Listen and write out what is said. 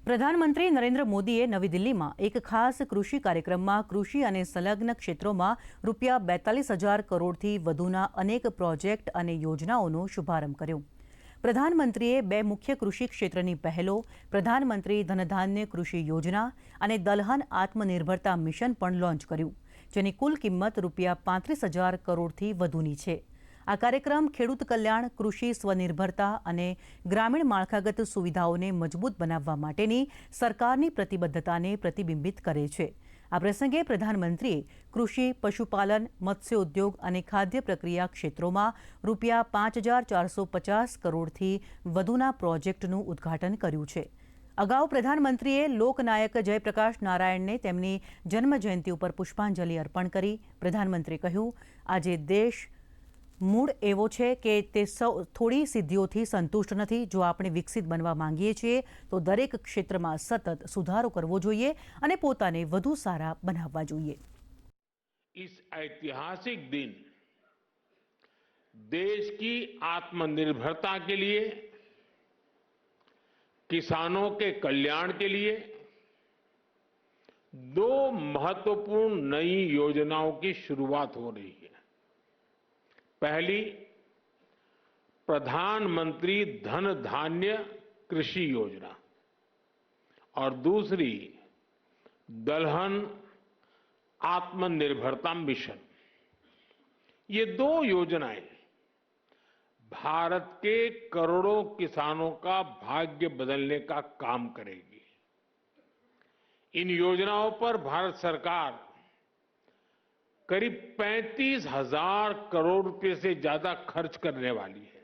પ્રધાનમંત્રી નરેન્દ્ર મોદીએ નવી દિલ્હીમાં એક ખાસ કૃષિ કાર્યક્રમમાં કૃષિ અને સંલગ્ન ક્ષેત્રોમાં ₹42,000 કરોડથી વધુના અનેક પ્રોજેક્ટ અને યોજનાઓનો શુભારંભ કર્યો. પ્રધાનમંત્રીએ બે મુખ્ય કૃષિ ક્ષેત્રની પહેલો, પ્રધાનમંત્રી ધનધાન્ય કૃષિ યોજના અને દલહન આત્મનિર્ભરતા મિશન પણ લોન્ચ કર્યું, જેની કુલ કિંમત ₹35,000 કરોડથી વધુની છે. આ કાર્યક્રમ ખેડૂત કલ્યાણ, કૃષિ સ્વનિર્ભરતા અને ગ્રામીણ માળખાગત સુવિધાઓને મજબૂત બનાવવા માટેની સરકારની પ્રતિબદ્ધતાને પ્રતિબિંબિત કરે છે. આ પ્રસંગે પ્રધાનમંત્રીએ કૃષિ, પશુપાલન, મત્સ્ય ઉદ્યોગ અને ખાદ્ય પ્રક્રિયા ક્ષેત્રોમાં ₹5,450 કરોડથી વધુના પ્રોજેક્ટનું ઉદ્ઘાટન કર્યું છે. અગાઉ પ્રધાનમંત્રીએ લોકનાયક જયપ્રકાશ નારાયણને તેમની જન્મજયંતિ ઉપર પુષ્પાંજલિ અર્પણ કરી. પ્રધાનમંત્રીએ કહ્યું, આજે દેશ મૂળ એવો છે કે તે થોડી સિદ્ધિઓથી સંતુષ્ટ નથી. જો આપણે વિકસિત બનવા માંગીએ છીએ તો દરેક ક્ષેત્રમાં સતત સુધારો કરવો જોઈએ અને પોતાને વધુ સારા બનાવવા જોઈએ. इस ऐतिहासिक दिन देश की आत्मनिर्भरता के लिए, किसानों के कल्याण के लिए दो महत्वपूर्ण नई योजनाओं की शुरुआत हो रही है. पहली, प्रधानमंत्री धन धान्य कृषि योजना और दूसरी दलहन आत्मनिर्भरता मिशन. ये दो योजनाएं भारत के करोड़ों किसानों का भाग्य बदलने का काम करेगी. इन योजनाओं पर भारत सरकार करीब 35,000 करोड़ रुपए से ज्यादा खर्च करने वाली है.